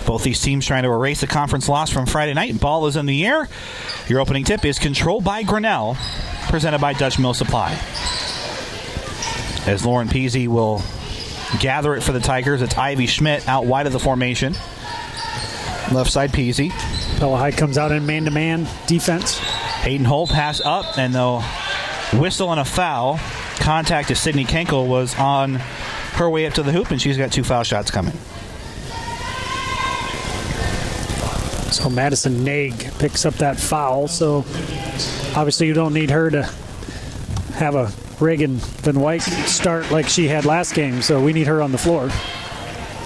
Both these teams trying to erase a conference loss from Friday night. Ball is in the air. Your opening tip is controlled by Grinnell, presented by Dutch Mill Supply. As Lauren Peasy will gather it for the Tigers, it's Ivy Schmidt out wide of the formation. Left side Peasy. Pella High comes out in man-to-man defense. Hayden Holt pass up, and the whistle and a foul. Contact to Sydney Kenkel was on her way up to the hoop, and she's got 2 foul shots coming. So Madison Naig picks up that foul. So obviously you don't need her to have a Reagan Van Wyk start like she had last game. So we need her on the floor.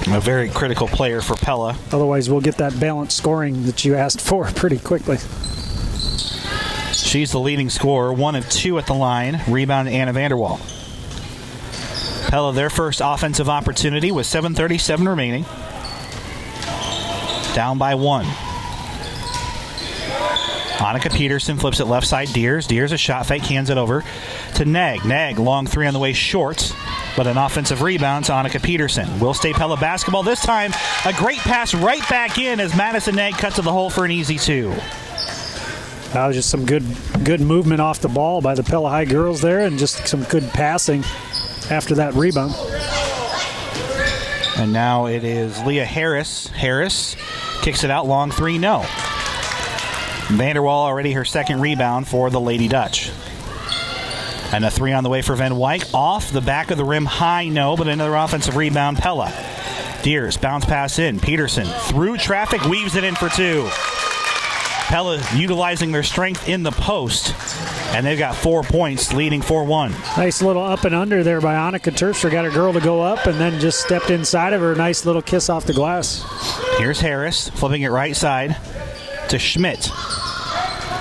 A very critical player for Pella. Otherwise we'll get that balanced scoring that you asked for pretty quickly. She's the leading scorer, 1 of 2 at the line. Rebound to Anna Vanderwall. Pella, their first offensive opportunity with 7:37 remaining. Down by 1. Annika Peterson flips it left side. Deers a shot fake, hands it over to Nag. Nag, long 3 on the way, short, but an offensive rebound to Annika Peterson. Will stay Pella basketball this time. A great pass right back in as Madison Nag cuts to the hole for an easy 2. That was just some good movement off the ball by the Pella High girls there, and just some good passing after that rebound. And now it is Leah Harris. Harris kicks it out, long 3, no. Vanderwall already her second rebound for the Lady Dutch. And a 3 on the way for Van Wyk. Off the back of the rim, high, no, but another offensive rebound, Pella. Deers, bounce pass in. Peterson through traffic, weaves it in for 2. Pella utilizing their strength in the post, and they've got 4 points, leading 4-1. Nice little up and under there by Annika Terpstra. Got her girl to go up and then just stepped inside of her. Nice little kiss off the glass. Here's Harris, flipping it right side to Schmidt.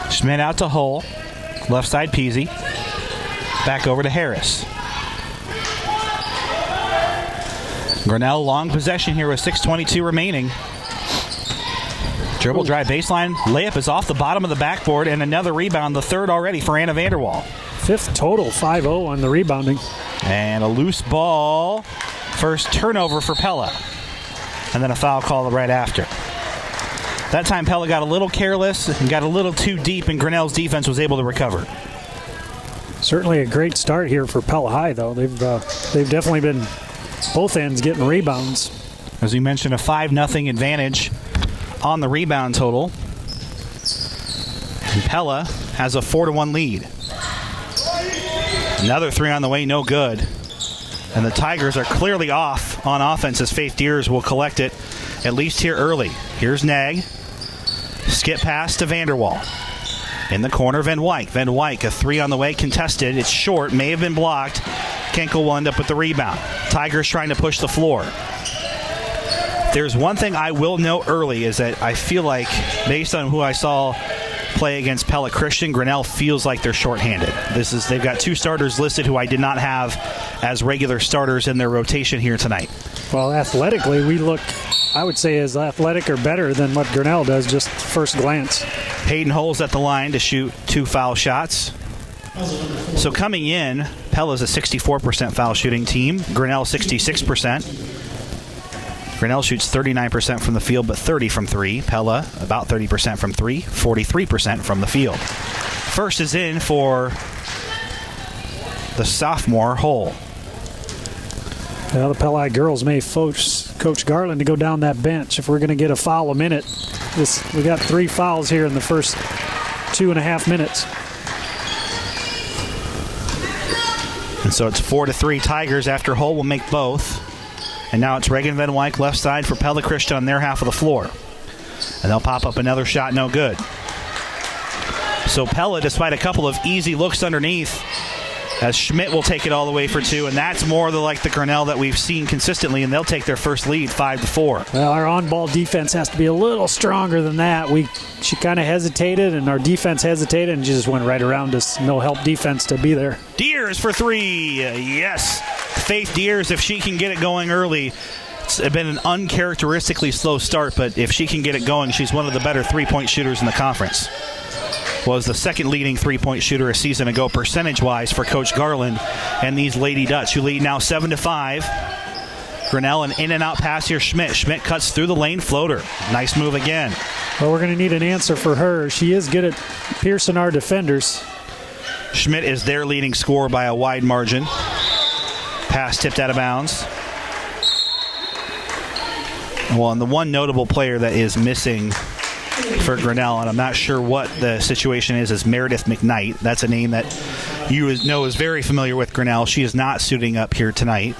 Schmidt out to Hull. Left side Peasy. Back over to Harris. Grinnell, long possession here with 6:22 remaining. Dribble drive baseline. Layup is off the bottom of the backboard, and another rebound, the third already for Anna Vanderwall. 5th total, 5-0 on the rebounding. And a loose ball. First turnover for Pella. And then a foul call right after. That time Pella got a little careless and got a little too deep, and Grinnell's defense was able to recover. Certainly a great start here for Pella High, though. They've definitely been both ends getting rebounds. As we mentioned, a 5-0 advantage on the rebound total. And Pella has a 4-1 lead. Another 3 on the way, no good. And the Tigers are clearly off on offense as Faith Deers will collect it, at least here early. Here's Nag. Skip pass to Vanderwall. In the corner, Van Wyk. Van Wyk, a 3 on the way, contested. It's short, may have been blocked. Kenkel will end up with the rebound. Tigers trying to push the floor. There's one thing I will note early is that I feel like, based on who I saw play against Pella Christian, Grinnell feels like they're shorthanded. They've got 2 starters listed who I did not have as regular starters in their rotation here tonight. Well, athletically, we look, I would say, as athletic or better than what Grinnell does, just first glance. Hayden Holes at the line to shoot 2 foul shots. So coming in, Pella's a 64% foul shooting team. Grinnell 66%. Grinnell shoots 39% from the field, but 30 from 3. Pella, about 30% from 3, 43% from the field. First is in for the sophomore Hole. Well, the Pella girls may force Coach Garland to go down that bench if we're going to get a foul a minute. We got 3 fouls here in the first 2.5 minutes. And so it's 4-3 Tigers after Hull will make both. And now it's Reagan Van Wyk left side for Pella Christian on their half of the floor. And they'll pop up another shot, no good. So Pella, despite a couple of easy looks underneath, as Schmidt will take it all the way for 2, and that's more like the Grinnell that we've seen consistently, and they'll take their first lead 5-4. Well, our on-ball defense has to be a little stronger than that. She kind of hesitated, and our defense hesitated, and just went right around us. No help defense to be there. Deers for 3. Yes. Faith Deers, if she can get it going early. It's been an uncharacteristically slow start, but if she can get it going, she's one of the better three-point shooters in the conference. Was the second leading three-point shooter a season ago percentage-wise for Coach Garland and these Lady Dutch, who lead now 7-5. Grinnell, an in and out pass here. Schmidt cuts through the lane, floater. Nice move again. Well, we're going to need an answer for her. She is good at piercing our defenders. Schmidt is their leading scorer by a wide margin. Pass tipped out of bounds. Well, and the one notable player that is missing for Grinnell, and I'm not sure what the situation is Meredith McKnight. That's a name that you know is very familiar with Grinnell. She is not suiting up here tonight.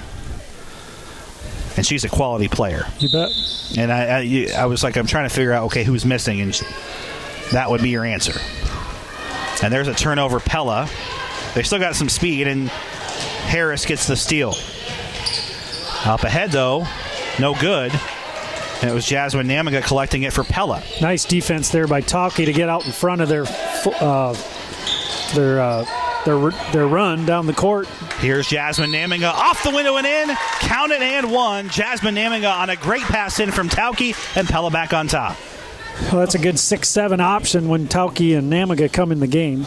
And she's a quality player. You bet. And I was like, I'm trying to figure out, okay, who's missing, and that would be your answer. And there's a turnover, Pella. They still got some speed, and Harris gets the steal. Up ahead, though, no good. And it was Jasmine Namiga collecting it for Pella. Nice defense there by Talkie to get out in front of their run down the court. Here's Jasmine Namiga off the window and in. Count it and one. Jasmine Namiga on a great pass in from Tauki, and Pella back on top. Well, that's a good 6-7 option when Tauki and Namiga come in the game.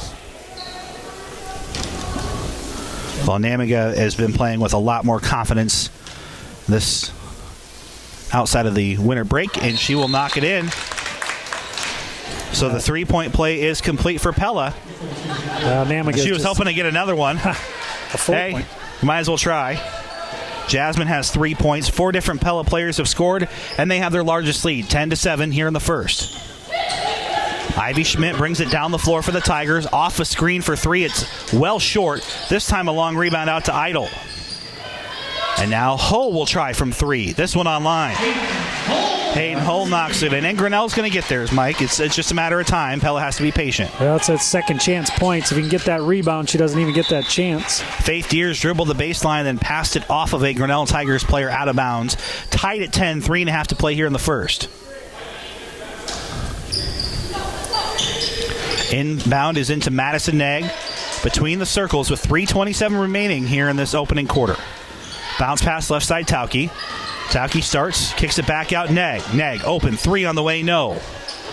Well, Namiga has been playing with a lot more confidence this outside of the winter break, and she will knock it in. So the three-point play is complete for Pella. She was hoping to get another one. A full point. Might as well try. Jasmine has 3 points. 4 different Pella players have scored, and they have their largest lead, 10-7 here in the first. Ivy Schmidt brings it down the floor for the Tigers. Off a screen for 3. It's well short. This time a long rebound out to Idle. And now Hull will try from 3. This one online. Hayden Hull knocks it in. And Grinnell's going to get theirs, Mike. It's just a matter of time. Pella has to be patient. Well, it's a second chance points. If you can get that rebound, she doesn't even get that chance. Faith Deers dribbled the baseline, then passed it off of a Grinnell Tigers player out of bounds. Tied at 10, 3.5 to play here in the first. Inbound is into Madison Nag between the circles with 3:27 remaining here in this opening quarter. Bounce pass left side, Tauki. Tauki starts, kicks it back out, Nag. Nag, open, 3 on the way, no.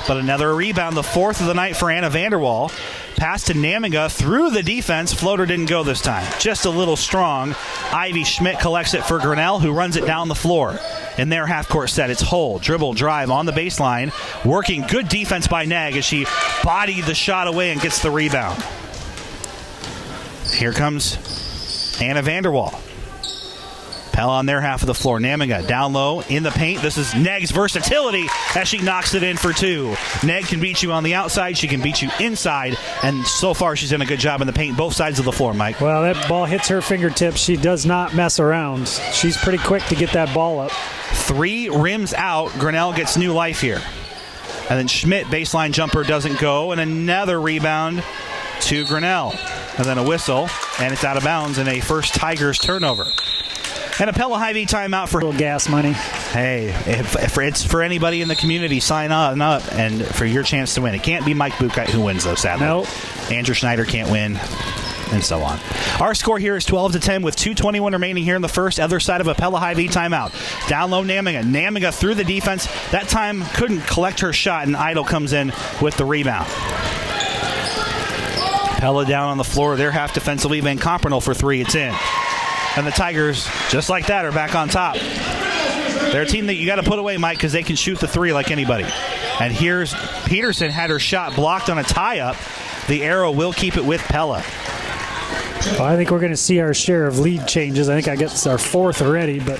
But another rebound, the 4th of the night for Anna Vanderwall. Pass to Namiga through the defense. Floater didn't go this time. Just a little strong. Ivy Schmidt collects it for Grinnell, who runs it down the floor. In their half-court set, it's Hull. Dribble, drive on the baseline. Working good defense by Nag as she bodied the shot away and gets the rebound. Here comes Anna Vanderwall. Pella on their half of the floor. Namiga down low in the paint. This is Neg's versatility as she knocks it in for 2. Neg can beat you on the outside. She can beat you inside. And so far, she's done a good job in the paint, both sides of the floor, Mike. Well, that ball hits her fingertips. She does not mess around. She's pretty quick to get that ball up. 3 rims out. Grinnell gets new life here. And then Schmidt, baseline jumper doesn't go. And another rebound to Grinnell. And then a whistle. And it's out of bounds and a first Tigers turnover. And a Pella Hy-Vee timeout for a little gas money. Hey, if it's for anybody in the community, sign up and for your chance to win. It can't be Mike Bukite who wins, though, sadly. Nope. Andrew Schneider can't win, and so on. Our score here is 12-10 with 2:21 remaining here in the first. Other side of a Pella Hy-Vee timeout. Down low, Namiga. Namiga through the defense. That time couldn't collect her shot, and Idle comes in with the rebound. Pella down on the floor. They're half defensively. Van Compernal for 3. It's in. And the Tigers, just like that, are back on top. They're a team that you got to put away, Mike, because they can shoot the 3 like anybody. And here's Peterson had her shot blocked on a tie-up. The arrow will keep it with Pella. Well, I think we're going to see our share of lead changes. I think I guess our 4th already, but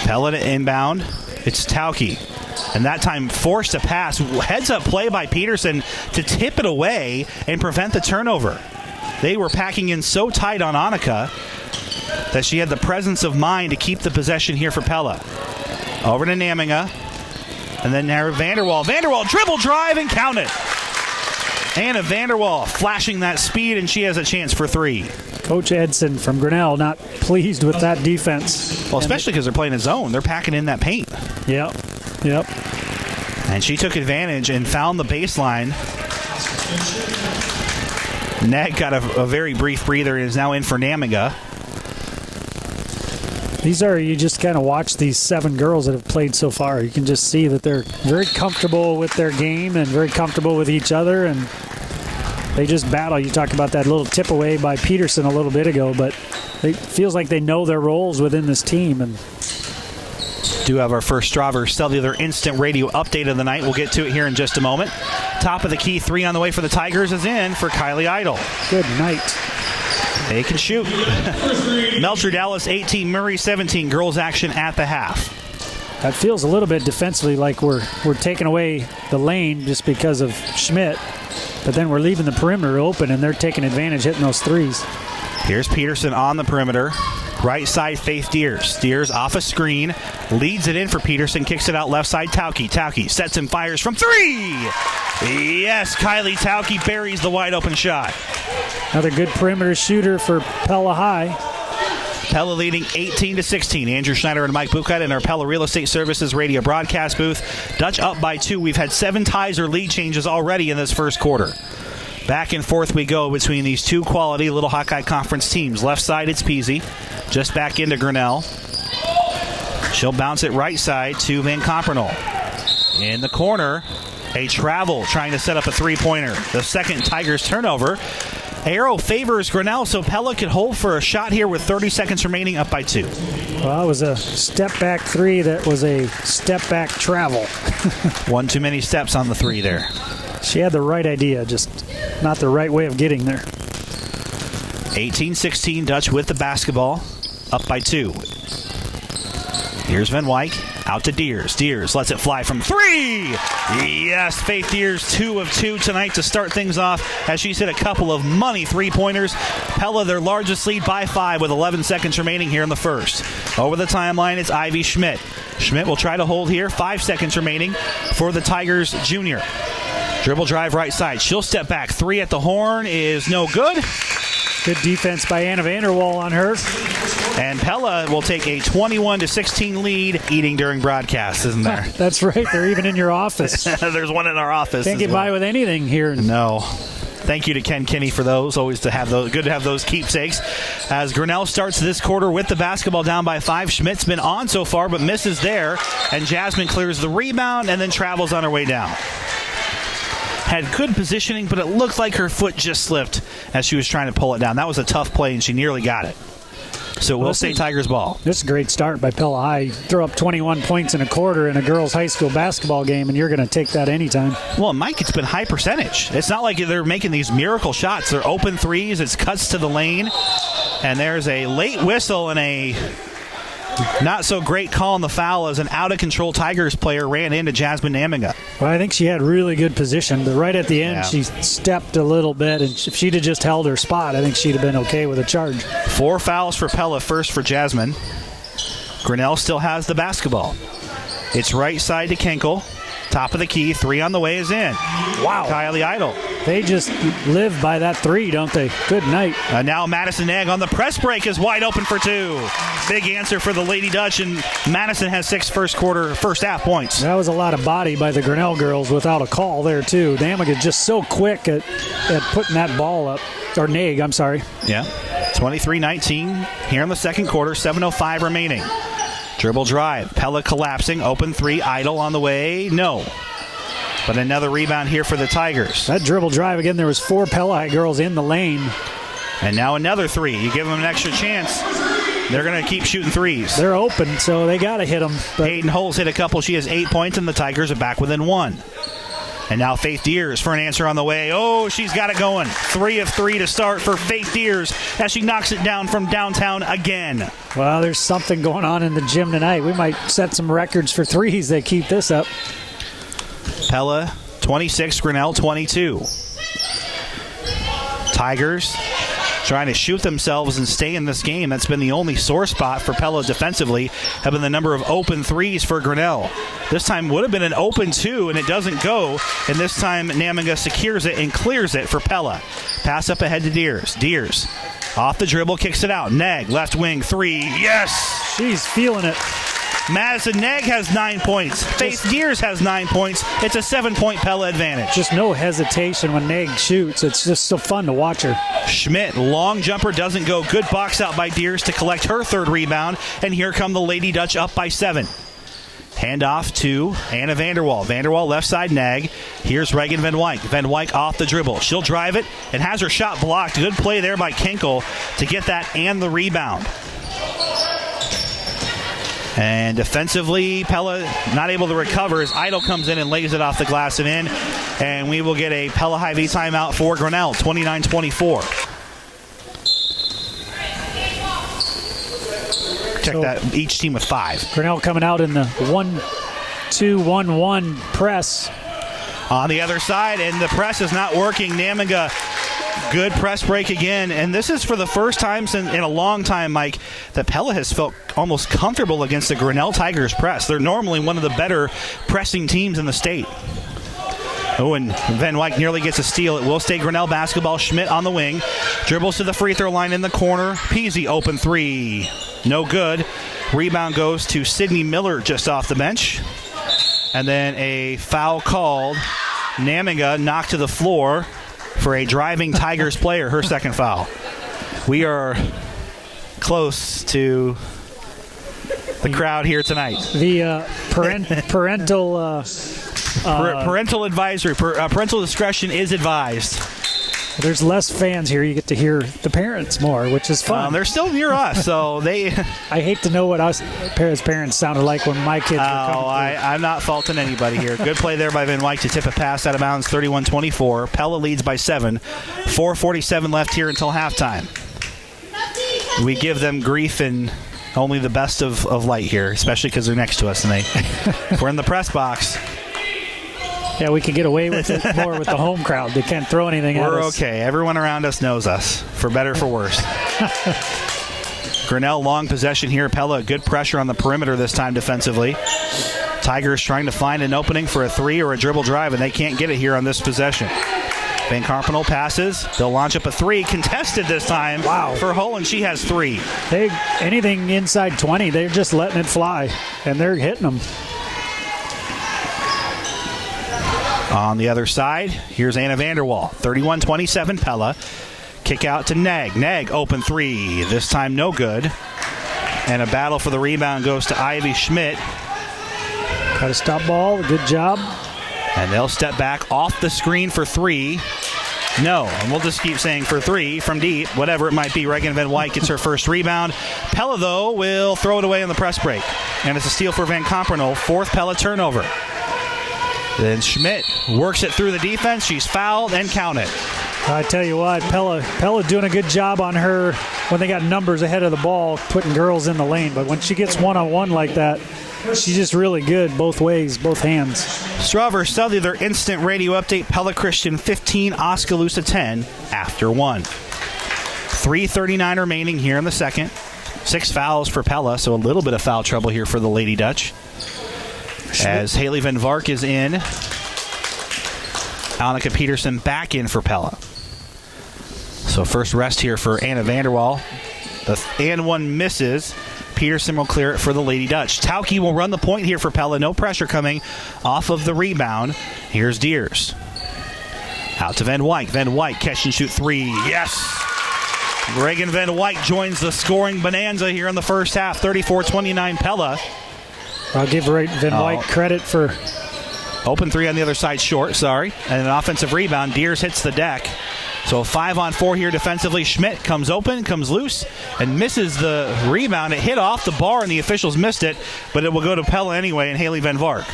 Pella to inbound. It's Tauki. And that time forced a pass. Heads-up play by Peterson to tip it away and prevent the turnover. They were packing in so tight on Annika that she had the presence of mind to keep the possession here for Pella. Over to Namiga. And then Vanderwall. Vanderwall dribble, drive, and count it. Anna Vanderwall flashing that speed, and she has a chance for 3. Coach Edson from Grinnell not pleased with that defense. Well, especially because they're playing a zone. They're packing in that paint. Yep. And she took advantage and found the baseline. Nag got a very brief breather and is now in for Namiga. You just kind of watch these 7 girls that have played so far. You can just see that they're very comfortable with their game and very comfortable with each other. And they just battle. You talked about that little tip away by Peterson a little bit ago, but it feels like they know their roles within this team. And do have our first Strawver Cellular Instant Radio update of the night. We'll get to it here in just a moment. Top of the key, 3 on the way for the Tigers is in for Kylie Idle. Good night. They can shoot. Melcher Dallas 18, Murray 17. Girls action at the half. That feels a little bit defensively like we're taking away the lane just because of Schmidt, but then we're leaving the perimeter open and they're taking advantage hitting those threes. Here's Peterson on the perimeter. Right side, Faith Deers. Deers off a screen. Leads it in for Peterson. Kicks it out left side, Tauke. Tauke sets and fires from 3. Yes, Kylie Tauke buries the wide open shot. Another good perimeter shooter for Pella High. Pella leading 18-16. Andrew Schneider and Mike Buchheit in our Pella Real Estate Services radio broadcast booth. Dutch up by 2. We've had 7 ties or lead changes already in this first quarter. Back and forth we go between these two quality Little Hawkeye Conference teams. Left side, it's Peasy. Just back into Grinnell. She'll bounce it right side to Van Compernol. In the corner, a travel trying to set up a three-pointer. The second Tigers turnover. Arrow favors Grinnell, so Pella could hold for a shot here with 30 seconds remaining, up by 2. Well, it was a step-back 3 that was a step-back travel. One too many steps on the 3 there. She had the right idea, just not the right way of getting there. 18-16, Dutch with the basketball, up by 2. Here's Van Wyk, out to Deers. Deers lets it fly from 3! Yes, Faith Deers, 2 of 2 tonight to start things off as she's hit a couple of money three-pointers. Pella, their largest lead by 5 with 11 seconds remaining here in the first. Over the timeline, it's Ivy Schmidt. Schmidt will try to hold here, 5 seconds remaining for the Tigers junior. Dribble drive right side. She'll step back. 3 at the horn is no good. Good defense by Anna Vanderwall on her. And Pella will take a 21-16 lead, eating during broadcast, isn't there? That's right. They're even in your office. There's one in our office. Can't get by with anything here. No. Thank you to Ken Kinney for those. Always to have those. Good to have those keepsakes. As Grinnell starts this quarter with the basketball down by 5. Schmidt's been on so far, but misses there. And Jasmine clears the rebound and then travels on her way down. Had good positioning, but it looked like her foot just slipped as she was trying to pull it down. That was a tough play, and she nearly got it. So we'll say Tigers ball. This is a great start by Pella High. Throw up 21 points in a quarter in a girls' high school basketball game, and you're going to take that anytime. Well, Mike, it's been high percentage. It's not like they're making these miracle shots. They're open threes. It's cuts to the lane. And there's a late whistle and a not so great call on the foul as an out-of-control Tigers player ran into Jasmine Namiga. Well, I think she had really good position, but right at the end she stepped a little bit, and if she'd have just held her spot, I think she'd have been okay with a charge. 4 fouls for Pella, first for Jasmine. Grinnell still has the basketball. It's right side to Kenkel. Top of the key, 3 on the way is in. Wow. Kylie Idle. They just live by that 3, don't they? Good night. Now Madison Egg on the press break is wide open for 2. Big answer for the Lady Dutch, and Madison has 6 first half points. That was a lot of body by the Grinnell girls without a call there, too. Namiga just so quick at putting that ball up. Or Naig, I'm sorry. Yeah. 23-19 here in the second quarter, 7:05 remaining. Dribble drive. Pella collapsing. Open 3. Idle on the way. No. But another rebound here for the Tigers. That dribble drive, again, there was 4 Pella girls in the lane. And now another 3. You give them an extra chance, they're going to keep shooting threes. They're open, so they got to hit them. But Hayden Holes hit a couple. She has 8 points, and the Tigers are back within 1. And now Faith Deers for an answer on the way. Oh, she's got it going. 3 of 3 to start for Faith Deers as she knocks it down from downtown again. Well, there's something going on in the gym tonight. We might set some records for threes. They keep this up. Pella 26, Grinnell 22. Tigers trying to shoot themselves and stay in this game. That's been the only sore spot for Pella defensively, have been the number of open threes for Grinnell. This time would have been an open 2, and it doesn't go. And this time Namiga secures it and clears it for Pella. Pass up ahead to Deers. Deers off the dribble, kicks it out. Neg, left wing 3. Yes! She's feeling it. Madison Neg has 9 points. Faith Deers has 9 points. It's a 7-point Pella advantage. Just no hesitation when Neg shoots. It's just so fun to watch her. Schmidt, long jumper, doesn't go. Good box out by Deers to collect her 3rd rebound. And here come the Lady Dutch up by 7. Handoff to Anna Vanderwall. Vanderwall left side nag. Here's Reagan Van Wyk. Van Wyk off the dribble. She'll drive it and has her shot blocked. Good play there by Kinkel to get that and the rebound. And defensively, Pella not able to recover as Idle comes in and lays it off the glass and in. And we will get a Pella Hy-Vee timeout for Grinnell, 29-24. Check that, each team with 5. Grinnell coming out in the 1-2-1-1 press. On the other side, and the press is not working. Namiga, good press break again. And this is for the first time in a long time, Mike, that Pella has felt almost comfortable against the Grinnell Tigers press. They're normally one of the better pressing teams in the state. Oh, and Van Wyk nearly gets a steal. It will stay Grinnell basketball. Schmidt on the wing. Dribbles to the free throw line in the corner. Peasy open 3. No good. Rebound goes to Sydney Miller just off the bench. And then a foul called. Namiga knocked to the floor for a driving Tigers player, her second foul. We are close to the crowd here tonight. The parental advisory. Parental discretion is advised. There's less fans here. You get to hear the parents more, which is fun. They're still near us, so they... I hate to know what us parents sounded like when my kids were coming through. I'm not faulting anybody here. Good play there by Van Wyk to tip a pass out of bounds, 31-24. Pella leads by 7. 4:47 left here until halftime. We give them grief and only the best of light here, especially because they're next to us, and we're in the press box. Yeah, we could get away with it more with the home crowd. They can't throw anything at us. We're okay. Everyone around us knows us, for better, for worse. Grinnell, long possession here. Pella, good pressure on the perimeter this time defensively. Tigers trying to find an opening for a 3 or a dribble drive, and they can't get it here on this possession. Van Carpenel passes. They'll launch up a 3. Contested this time for Hull, and she has 3. Anything inside 20, they're just letting it fly, and they're hitting them. On the other side, here's Anna Vanderwall. 31-27 Pella. Kick out to Nag. Nag open 3. This time no good. And a battle for the rebound goes to Ivy Schmidt. Got a stop ball. Good job. And they'll step back off the screen for 3. No. And we'll just keep saying for 3 from deep, whatever it might be. Reagan Van Wyk gets her first rebound. Pella, though, will throw it away on the press break. And it's a steal for Van Carpenel. 4th Pella turnover. Then Schmidt works it through the defense. She's fouled and counted. I tell you what, Pella doing a good job on her when they got numbers ahead of the ball, putting girls in the lane. But when she gets one-on-one like that, she's just really good both ways, both hands. Strauver Cellular Instant Radio Update. Pella Christian 15, Oskaloosa 10 after 1. 3:39 remaining here in the second. 6 fouls for Pella, so a little bit of foul trouble here for the Lady Dutch. As Haley Van Vark is in. Annika Peterson back in for Pella. So first rest here for Anna Vanderwall. The and one misses. Peterson will clear it for the Lady Dutch. Tauke will run the point here for Pella. No pressure coming off of the rebound. Here's Deers. Out to Van Wyk. Van Wyk catch and shoot 3. Yes! Reagan Van Wyk joins the scoring bonanza here in the first half. 34-29 Pella. I'll give Van Wyk credit for... Open 3 on the other side short, sorry. And an offensive rebound. Deers hits the deck. So 5-on-4 here defensively. Schmidt comes open, comes loose, and misses the rebound. It hit off the bar, and the officials missed it, but it will go to Pella anyway and Haley Van Vark.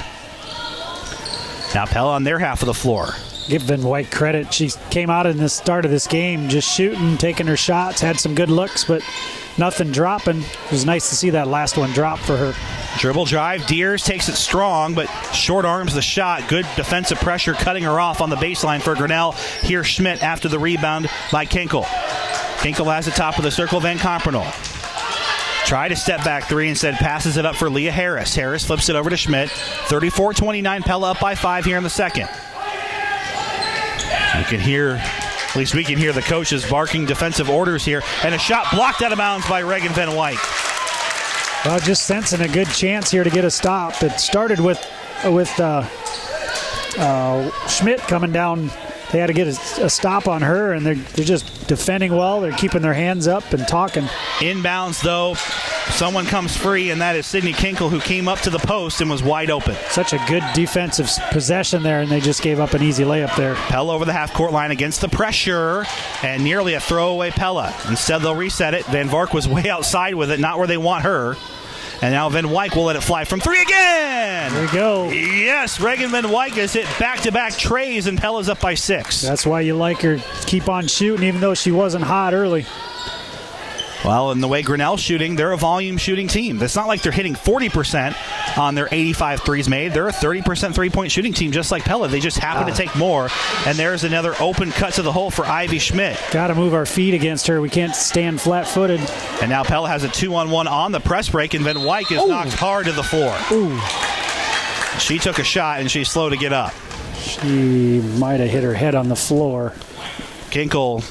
Now Pella on their half of the floor. Give Van Wyk credit. She came out in the start of this game just shooting, taking her shots, had some good looks, but nothing dropping. It was nice to see that last one drop for her. Dribble drive. Deers takes it strong, but short arms the shot. Good defensive pressure, cutting her off on the baseline for Grinnell. Here's Schmidt after the rebound by Kinkel. Kinkel has the top of the circle. Van Carpenel. Try to step back 3, instead passes it up for Leah Harris. Harris flips it over to Schmidt. 34-29, Pella up by 5 here in the second. You can hear, at least we can hear the coaches barking defensive orders here. And a shot blocked out of bounds by Reagan Van Wyk. Well, just sensing a good chance here to get a stop. It started with Schmidt coming down they had to get a stop on her, and they're just defending well. They're keeping their hands up and talking. Inbounds, though, someone comes free, and that is Sydney Kinkle, who came up to the post and was wide open. Such a good defensive possession there, and they just gave up an easy layup there. Pella over the half-court line against the pressure, and nearly a throwaway Pella. Instead, they'll reset it. Van Vark was way outside with it, not where they want her. And now Van Wyk will let it fly from three again. There we go. Yes, Reagan Van Wyk has hit back-to-back trays, and Pella's up by 6. That's why you like her. Keep on shooting, even though she wasn't hot early. Well, in the way Grinnell's shooting, they're a volume shooting team. It's not like they're hitting 40% on their 85 threes made. They're a 30% three-point shooting team, just like Pella. They just happen to take more. And there's another open cut to the hole for Ivy Schmidt. Got to move our feet against her. We can't stand flat-footed. And now Pella has a 2-on-1 on the press break, and Van Wyk is knocked hard to the floor. Ooh. She took a shot, and she's slow to get up. She might have hit her head on the floor. Kinkle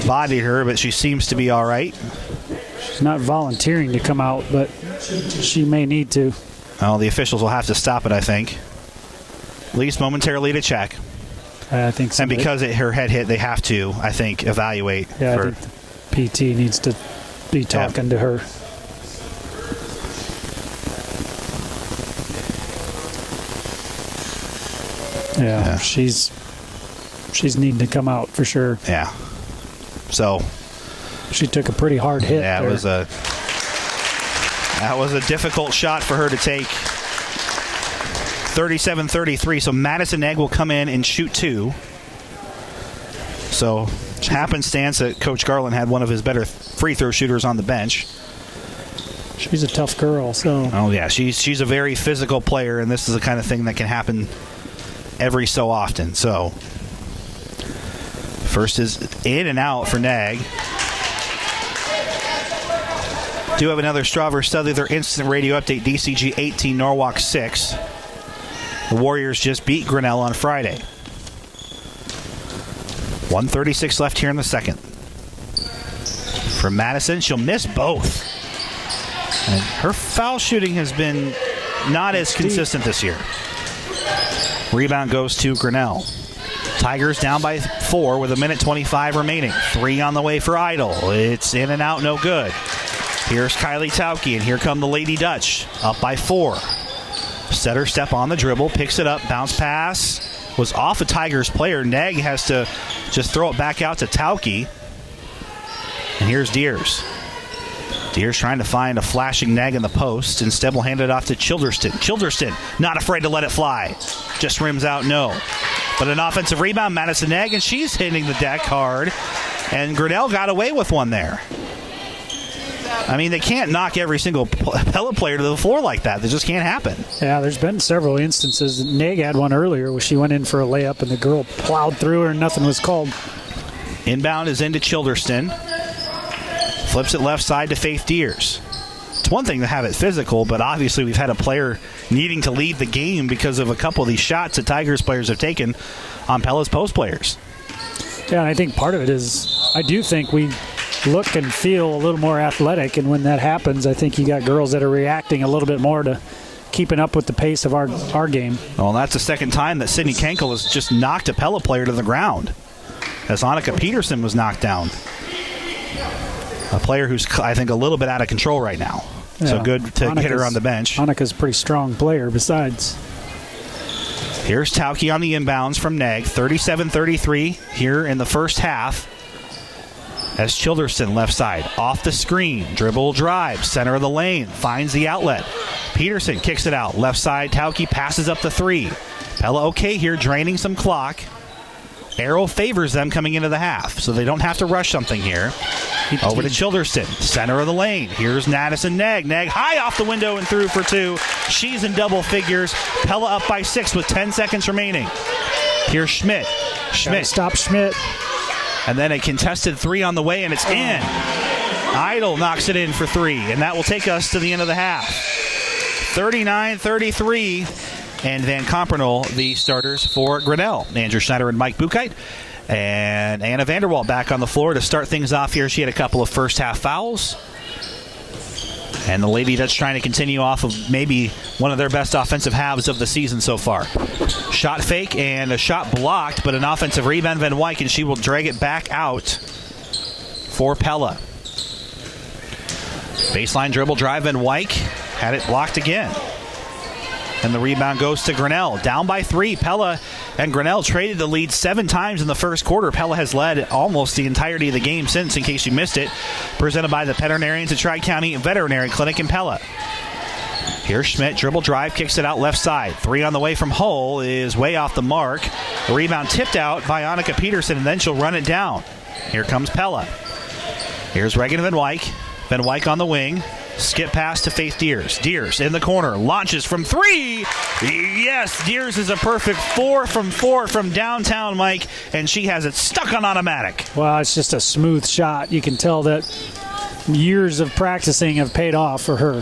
bodied her, but she seems to be all right. She's not volunteering to come out, but she may need to. Well, the officials will have to stop it, I think. At least momentarily to check. I think so. And because her head hit, they have to, I think, evaluate. Yeah, I think the PT needs to be talking to her. Yeah, she's needing to come out for sure. Yeah. So she took a pretty hard hit. Yeah, there. That was a difficult shot for her to take. 37-33. So Madison Egg will come in and shoot 2. So happenstance that Coach Garland had one of his better free throw shooters on the bench. She's a tough girl. So. Oh yeah, she's a very physical player, and this is the kind of thing that can happen every so often. So first is in and out for Nag. Do have another Strawver Studley, their instant radio update. DCG 18, Norwalk 6. The Warriors just beat Grinnell on Friday. 1:36 left here in the second. For Madison, she'll miss both. And her foul shooting has been not as consistent this year. Rebound goes to Grinnell. Tigers down by 4 with 1:25 remaining. 3 on the way for Idle. It's in and out, no good. Here's Kylie Tauke, and here come the Lady Dutch. Up by 4. Setter step on the dribble, picks it up, bounce pass. Was off a Tigers player. Neg has to just throw it back out to Tauke. And here's Deers. Deers trying to find a flashing Neg in the post. Instead, will hand it off to Childerston. Childerston, not afraid to let it fly. Just rims out, no. But an offensive rebound, Madison Neg, and she's hitting the deck hard. And Grinnell got away with one there. I mean, they can't knock every single Pella player to the floor like that. That just can't happen. Yeah, there's been several instances. Neg had one earlier where she went in for a layup and the girl plowed through her and nothing was called. Inbound is into Childerston. Flips it left side to Faith Deers. It's one thing to have it physical, but obviously we've had a player needing to leave the game because of a couple of these shots that Tigers players have taken on Pella's post players. Yeah, and I think part of it is I do think we look and feel a little more athletic, and when that happens, I think you got girls that are reacting a little bit more to keeping up with the pace of our game. Well, that's the second time that Sydney Kenkel has just knocked a Pella player to the ground, as Annika Peterson was knocked down. A player who's, I think, a little bit out of control right now. Yeah. So good to get her on the bench. Annika's a pretty strong player besides. Here's Tauke on the inbounds from Neg. 37-33 here in the first half. As Childerston left side, off the screen, dribble drive, center of the lane, finds the outlet. Peterson kicks it out, left side, Tauke passes up the 3. Pella okay here, draining some clock. Arrow favors them coming into the half, so they don't have to rush something here. Over to Childerston, center of the lane. Here's Madison Neg. Neg high off the window and through for 2. She's in double figures. Pella up by 6 with 10 seconds remaining. Here's Schmidt. Schmidt. Stop Schmidt. And then a contested 3 on the way, and it's in. Idle knocks it in for 3, and that will take us to the end of the half. 39-33, and Van Compernel, the starters for Grinnell. Andrew Schneider and Mike Bukite. And Anna Vanderwalt back on the floor to start things off here. She had a couple of first-half fouls. And the Lady Dutch trying to continue off of maybe one of their best offensive halves of the season so far. Shot fake and a shot blocked, but an offensive rebound Van Wyk, and she will drag it back out for Pella. Baseline dribble drive, Van Wyk had it blocked again. And the rebound goes to Grinnell. Down by 3. Pella and Grinnell traded the lead 7 times in the first quarter. Pella has led almost the entirety of the game since, in case you missed it. Presented by the veterinarians at Tri-County Veterinary Clinic in Pella. Here's Schmidt. Dribble drive, kicks it out left side. 3 on the way from Hull is way off the mark. The rebound tipped out by Annika Peterson, and then she'll run it down. Here comes Pella. Here's Reagan Van Wyk. Van Wyk on the wing. Skip pass to Faith Deers. Deers in the corner. Launches from 3. Yes, Deers is a perfect 4 from 4 from downtown, Mike, and she has it stuck on automatic. Well, it's just a smooth shot. You can tell that years of practicing have paid off for her.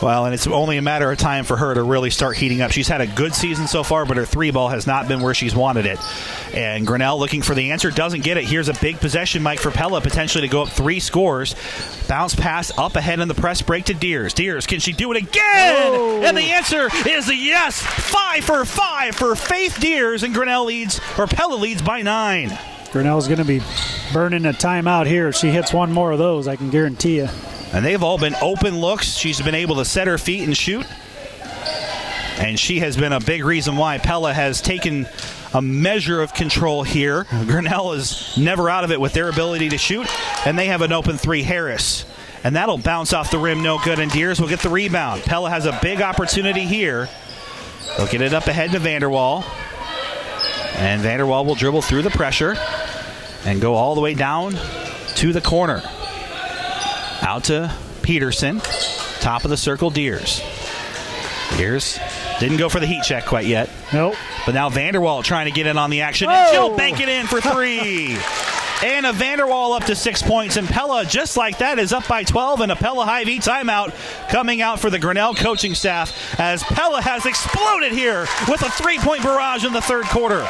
Well, and it's only a matter of time for her to really start heating up. She's had a good season so far, but her 3-ball has not been where she's wanted it. And Grinnell looking for the answer, doesn't get it. Here's a big possession, Mike, for Pella, potentially to go up 3 scores. Bounce pass up ahead in the press break to Deers. Deers, can she do it again? Oh. And the answer is a yes. 5 for 5 for Faith Deers, and Pella leads by 9. Grinnell's going to be burning a timeout here. If she hits one more of those, I can guarantee you. And they've all been open looks. She's been able to set her feet and shoot. And she has been a big reason why Pella has taken a measure of control here. Grinnell is never out of it with their ability to shoot. And they have an open 3, Harris. And that'll bounce off the rim, no good. And Deers will get the rebound. Pella has a big opportunity here. They'll get it up ahead to Vanderwall. And Vanderwall will dribble through the pressure and go all the way down to the corner. Out to Peterson. Top of the circle, Deers. Deers didn't go for the heat check quite yet. Nope. But now Vanderwall trying to get in on the action. Whoa. And she'll bank it in for 3. And a Vanderwall up to 6 points. And Pella, just like that, is up by 12. And a Pella Hy-Vee timeout coming out for the Grinnell coaching staff as Pella has exploded here with a 3-point barrage in the third quarter.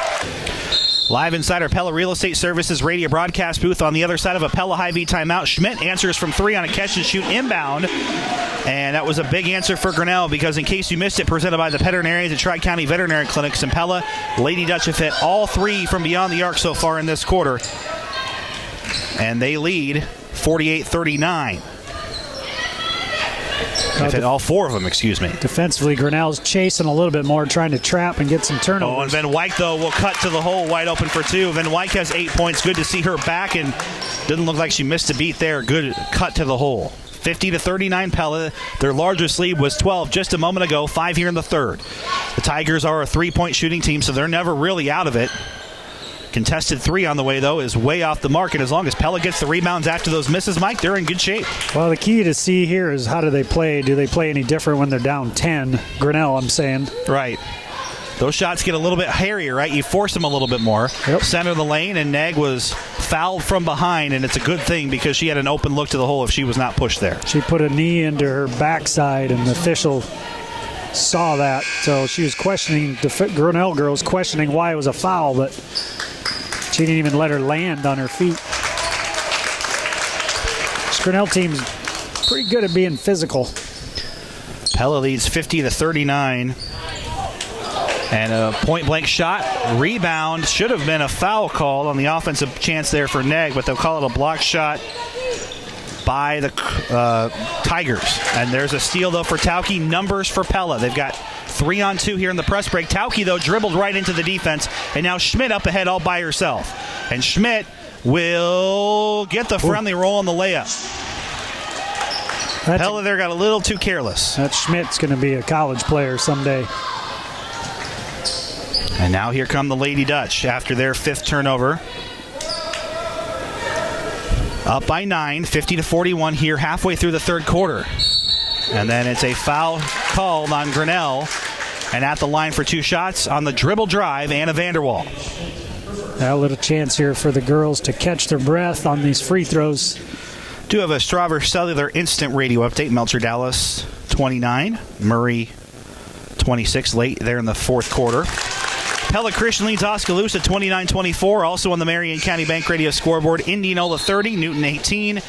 Live inside our Pella Real Estate Services radio broadcast booth on the other side of a Pella Hy-Vee timeout. Schmidt answers from 3 on a catch-and-shoot inbound. And that was a big answer for Grinnell because, in case you missed it, presented by the veterinarians at Tri-County Veterinary Clinics in Pella. Lady Dutch have hit all 3 from beyond the arc so far in this quarter. And they lead 48-39. All 4 of them, excuse me. Defensively, Grinnell's chasing a little bit more, trying to trap and get some turnovers. Oh, and Van Wyk, though, will cut to the hole, wide open for 2. Van Wyk has 8 points. Good to see her back, and didn't look like she missed a beat there. Good cut to the hole. 50-39 Pella. Their largest lead was 12 just a moment ago, 5 here in the third. The Tigers are a 3-point shooting team, so they're never really out of it. Contested 3 on the way, though, is way off the mark, and as long as Pella gets the rebounds after those misses, Mike, they're in good shape. Well, the key to see here is how do they play? Do they play any different when they're down 10? Grinnell, I'm saying. Right. Those shots get a little bit hairier, right? You force them a little bit more. Yep. Center of the lane, and Nag was fouled from behind, and it's a good thing because she had an open look to the hole if she was not pushed there. She put a knee into her backside, and the official saw that, so she was questioning, the Grinnell girls questioning why it was a foul, but she didn't even let her land on her feet. This Grinnell team's pretty good at being physical. Pella leads 50-39. And a point-blank shot. Rebound. Should have been a foul call on the offensive chance there for Neg, but they'll call it a block shot by the Tigers. And there's a steal, though, for Tauke. Numbers for Pella. They've got 3-on-2 here in the press break. Tauke, though, dribbled right into the defense. And now Schmidt up ahead all by herself. And Schmidt will get the friendly roll on the layup. Pella there got a little too careless. That Schmidt's going to be a college player someday. And now here come the Lady Dutch after their 5th turnover. Up by 9, 50-41 here halfway through the third quarter. And then it's a foul called on Grinnell. And at the line for 2 shots on the dribble drive, Anna Vanderwall. A little chance here for the girls to catch their breath on these free throws. Do have a Strauver Cellular Instant Radio update. Melcher Dallas 29, Murray 26 late there in the fourth quarter. Pella Christian leads Oskaloosa 29-24. Also on the Marion County Bank Radio scoreboard, Indianola 30, Newton 18.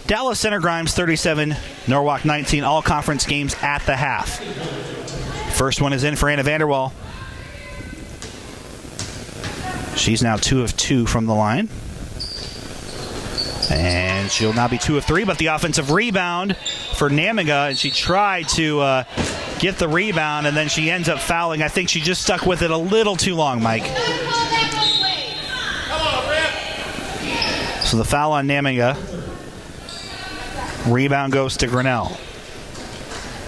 Dallas Center Grimes 37, Norwalk 19. All conference games at the half. First one is in for Anna Vanderwall. She's now 2 of 2 from the line. And she'll now be 2 of 3, but the offensive rebound for Namiga, and she tried to get the rebound, and then she ends up fouling. I think she just stuck with it a little too long, Mike. So the foul on Namiga. Rebound goes to Grinnell.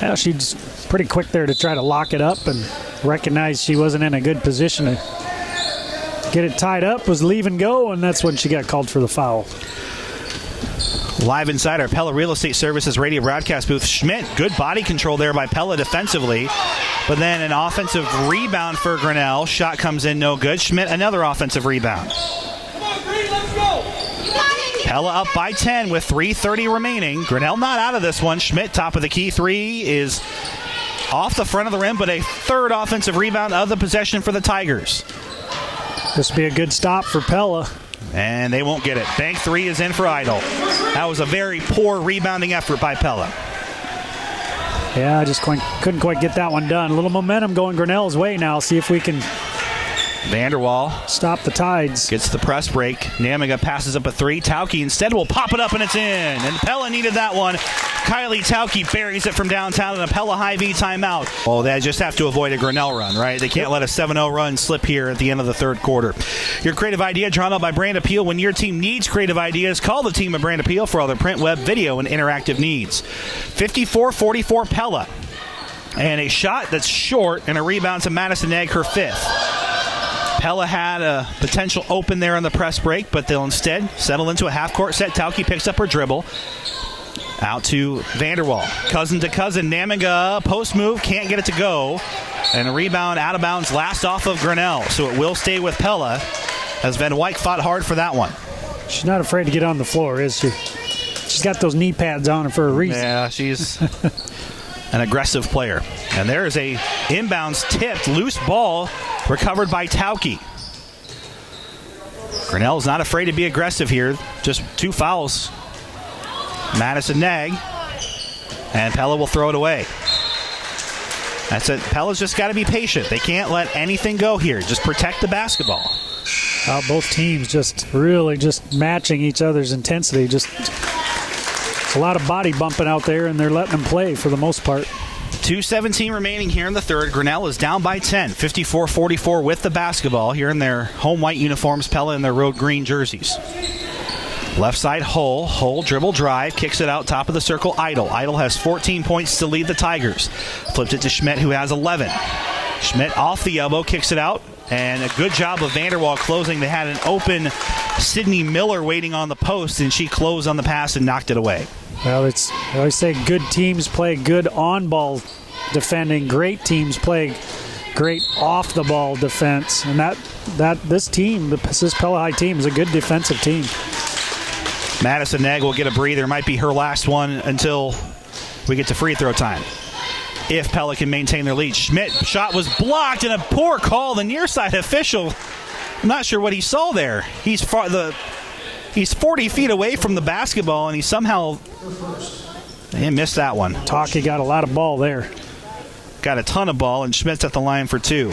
Yeah, she's pretty quick there to try to lock it up and recognize she wasn't in a good position to get it tied up, was leave and go, and that's when she got called for the foul. Live inside our Pella Real Estate Services radio broadcast booth. Schmidt, good body control there by Pella defensively. But then an offensive rebound for Grinnell. Shot comes in, no good. Schmidt, another offensive rebound. Come on, Green, let's go. Pella up by 10 with 3:30 remaining. Grinnell not out of this one. Schmidt, top of the key. 3 is off the front of the rim, but a third offensive rebound of the possession for the Tigers. This would be a good stop for Pella. And they won't get it. Bank 3 is in for Idle. That was a very poor rebounding effort by Pella. Yeah, I just couldn't quite get that one done. A little momentum going Grinnell's way now. See if we can Vanderwall stop the Tides. gets the press break. Namiga passes up a 3. Tauke instead will pop it up, and it's in. And Pella needed that one. Kylie Tauke buries it from downtown in a Pella High V timeout. Oh, they just have to avoid a Grinnell run, right? They can't let a 7-0 run slip here at the end of the third quarter. Your creative idea drawn up by Brand Appeal. When your team needs creative ideas, call the team at Brand Appeal for all their print, web, video, and interactive needs. 54-44 Pella. And a shot that's short and a rebound to Madison Egg, her 5th. Pella had a potential open there on the press break, but they'll instead settle into a half-court set. Tauke picks up her dribble. Out to Vanderwall. Cousin to cousin. Namiga, post move, can't get it to go. And a rebound out of bounds, last off of Grinnell. So it will stay with Pella, as Van Wyk fought hard for that one. She's not afraid to get on the floor, is she? She's got those knee pads on for a reason. Yeah, she's an aggressive player. And there is a inbounds tipped, loose ball recovered by Tauke. Grinnell's not afraid to be aggressive here. Just 2 fouls. Madison Nag, and Pella will throw it away. That's it. Pella's just got to be patient. They can't let anything go here. Just protect the basketball. Both teams just really just matching each other's intensity. Just a lot of body bumping out there, and they're letting them play for the most part. 2:17 remaining here in the third. Grinnell is down by 10, 54-44 with the basketball here in their home white uniforms, Pella in their road green jerseys. Left side, Hull dribble drive, kicks it out, top of the circle, Idle. Idle has 14 points to lead the Tigers. Flipped it to Schmidt, who has 11. Schmidt off the elbow, kicks it out, and a good job of Vanderwall closing. They had an open Sydney Miller waiting on the post, and she closed on the pass and knocked it away. Well, I always say good teams play good on-ball defending. Great teams play great off-the-ball defense. And this Pella High team is a good defensive team. Madison Nag will get a breather. Might be her last one until we get to free throw time, if Pella can maintain their lead. Schmidt, shot was blocked, and a poor call. The near side official, I'm not sure what he saw there. He's 40 feet away from the basketball, and he somehow missed that one. Tauke got a lot of ball there. Got a ton of ball, and Schmidt's at the line for 2.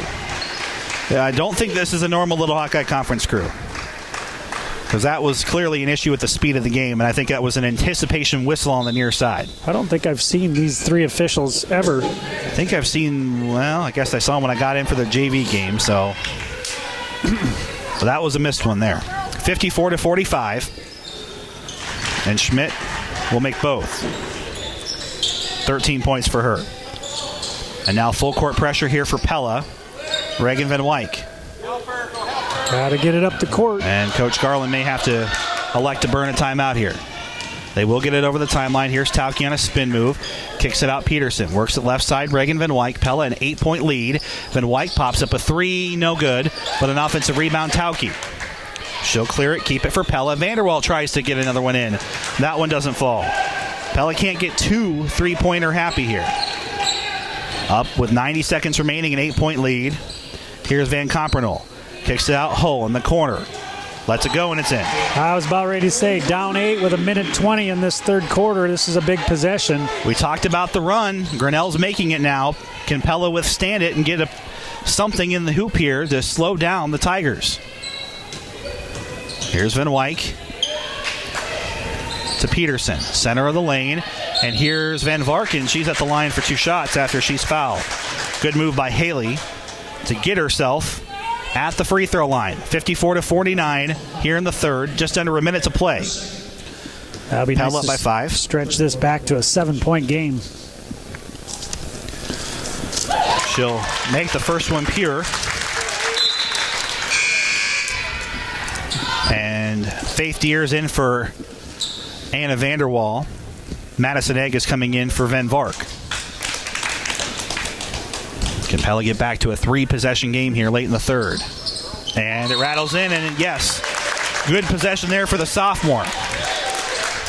I don't think this is a normal Little Hawkeye Conference crew, because that was clearly an issue with the speed of the game, and I think that was an anticipation whistle on the near side. I don't think I've seen these 3 officials ever. I think I've seen, well, I guess I saw them when I got in for the JV game, so that was a missed one there. 54-45, and Schmidt will make both. 13 points for her. And now full court pressure here for Pella. Reagan Van Wyk. Got to get it up the court. And Coach Garland may have to elect to burn a timeout here. They will get it over the timeline. Here's Tauke on a spin move. Kicks it out Peterson. Works it left side. Reagan Van Wyk. Pella an 8-point lead. Van Wyk pops up a 3. No good. But an offensive rebound, Tauke. She'll clear it. Keep it for Pella. Vanderwall tries to get another one in. That one doesn't fall. Pella can't get 2 3-pointer happy here. Up with 90 seconds remaining, an 8-point lead. Here's Van Compernoll. Kicks it out. Hull in the corner. Lets it go, and it's in. I was about ready to say, down 8 with 1:20 in this third quarter. This is a big possession. We talked about the run. Grinnell's making it now. Can Pella withstand it and get something in the hoop here to slow down the Tigers? Here's Van Wyk to Peterson, center of the lane. And here's Van Varken. She's at the line for 2 shots after she's fouled. Good move by Haley to get herself at the free throw line. 54-49 here in the third. Just under a minute to play. That'll be Pella nice up by 5. Stretch this back to a 7-point game. She'll make the first one pure. And Faith Deers in for Anna Vanderwall. Madison Egg is coming in for Van Vark. Can Pella get back to a 3-possession game here late in the third? And it rattles in, and yes, good possession there for the sophomore.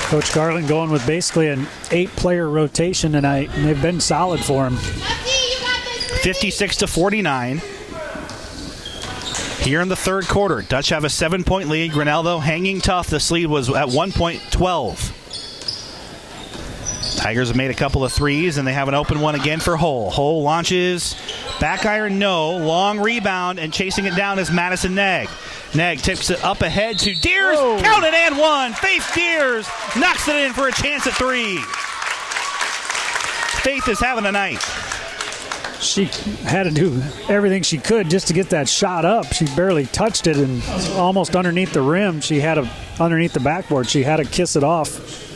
Coach Garland going with basically an 8-player rotation tonight, and they've been solid for him. 56-49. Here in the third quarter, Dutch have a 7-point lead. Grinnell, though, hanging tough. This lead was at 1.12. Tigers have made a couple of threes, and they have an open one again for Hull. Hull launches, back iron, no. Long rebound, and chasing it down is Madison Nag. Nag tips it up ahead to Deers. Whoa. Count it and one. Faith Deers knocks it in for a chance at 3. Faith is having a night. She had to do everything she could just to get that shot up. She barely touched it, and almost underneath the rim. She had underneath the backboard. She had to kiss it off.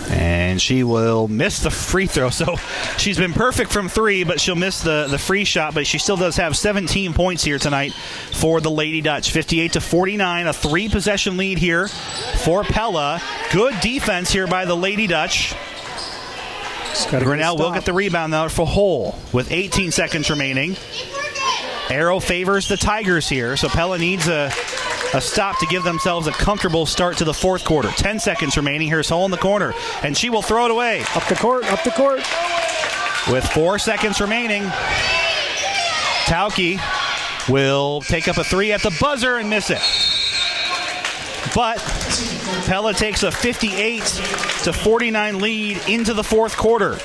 And she will miss the free throw. So she's been perfect from 3, but she'll miss the free shot. But she still does have 17 points here tonight for the Lady Dutch. 58-49, a 3-possession lead here for Pella. Good defense here by the Lady Dutch. Grinnell will get the rebound though for Hull with 18 seconds remaining. Arrow favors the Tigers here, so Pella needs a stop to give themselves a comfortable start to the fourth quarter. 10 seconds remaining. Here's Hull in the corner, and she will throw it away. Up the court. With 4 seconds remaining, Tauke will take up a 3 at the buzzer and miss it. But Pella takes a 58-49 lead into the fourth quarter.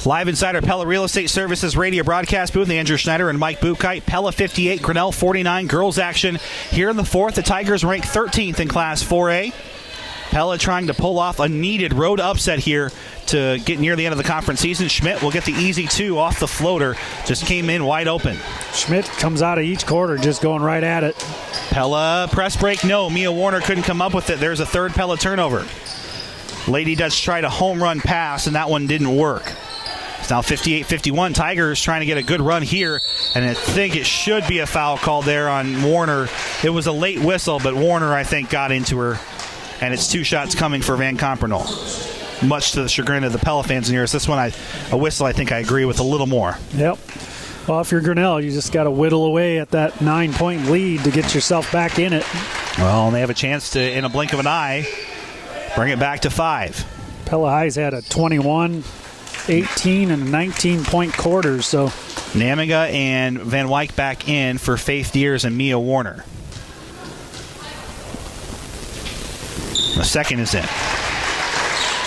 Live inside our Pella Real Estate Services radio broadcast booth, Andrew Schneider and Mike Buchheit. Pella 58, Grinnell 49, girls action. Here in the fourth, the Tigers rank 13th in Class 4A. Pella trying to pull off a needed road upset here to get near the end of the conference season. Schmidt will get the easy 2 off the floater. Just came in wide open. Schmidt comes out of each quarter just going right at it. Pella press break, no. Mia Warner couldn't come up with it. There's a third Pella turnover. Lady Dutch tried a home run pass, and that one didn't work. It's now 58-51. Tigers trying to get a good run here, and I think it should be a foul call there on Warner. It was a late whistle, but Warner, I think, got into her, and it's 2 shots coming for Van Compernoll. Much to the chagrin of the Pella fans in here. This one, a whistle, I think I agree with a little more. Yep. Well, if you're Grinnell, you just got to whittle away at that 9-point lead to get yourself back in it. Well, and they have a chance to, in a blink of an eye, bring it back to 5. Pella High's had a 21, 18, and 19-point quarters. So Namiga and Van Wyk back in for Faith Deers and Mia Warner. The second is in.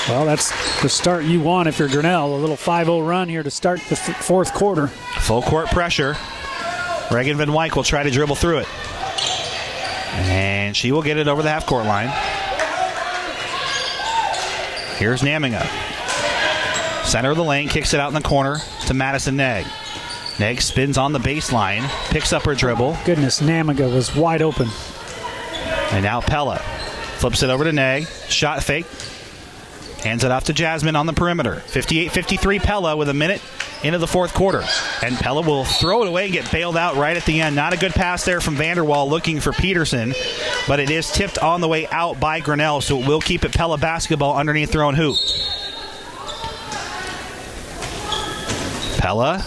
Well, that's the start you want if you're Grinnell. A little 5-0 run here to start the fourth quarter. Full court pressure. Reagan Van Wyk will try to dribble through it. And she will get it over the half-court line. Here's Namiga. Center of the lane, kicks it out in the corner to Madison Neg. Neg spins on the baseline, picks up her dribble. Goodness, Namiga was wide open. And now Pella flips it over to Neg. Shot fake. Hands it off to Jasmine on the perimeter. 58-53 Pella with a minute into the fourth quarter. And Pella will throw it away and get bailed out right at the end. Not a good pass there from Vanderwall looking for Peterson. But it is tipped on the way out by Grinnell, so it will keep it Pella basketball underneath their own hoop. Pella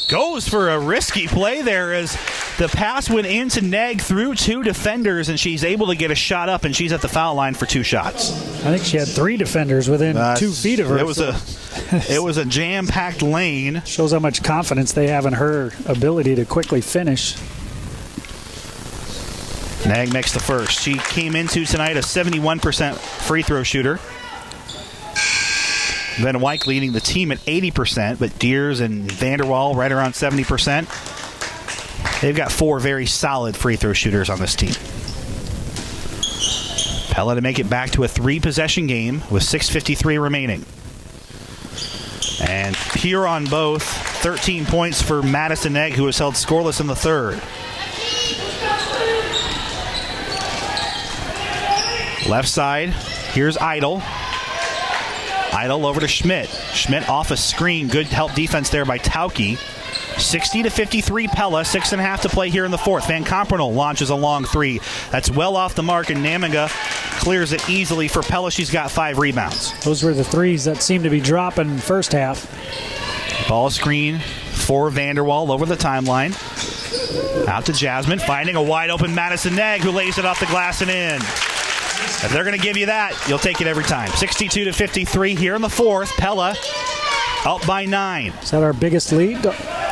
goes for a risky play there as The pass went into Neg through 2 defenders, and she's able to get a shot up, and she's at the foul line for 2 shots. I think she had 3 defenders within 2 feet of her. It was a jam-packed lane. Shows how much confidence they have in her ability to quickly finish. Nag makes the first. She came into tonight a 71% free throw shooter. Van Wyk leading the team at 80%, but Deers and Vanderwall right around 70%. They've got 4 very solid free throw shooters on this team. Pella to make it back to a 3-possession game with 6:53 remaining. And here on both, 13 points for Madison Egg, who was held scoreless in the third. Left side, here's Idle. Idle over to Schmidt. Schmidt off a screen. Good help defense there by Tauke. 60-53 Pella. 6.5 to play here in the fourth. Van Compernel launches a long 3. That's well off the mark, and Namiga clears it easily for Pella. She's got 5 rebounds. Those were the 3s that seemed to be dropping first half. Ball screen for Vanderwall over the timeline. Out to Jasmine, finding a wide open Madison Nag, who lays it off the glass and in. If they're going to give you that, you'll take it every time. 62-53 here in the fourth. Pella up by 9. Is that our biggest lead?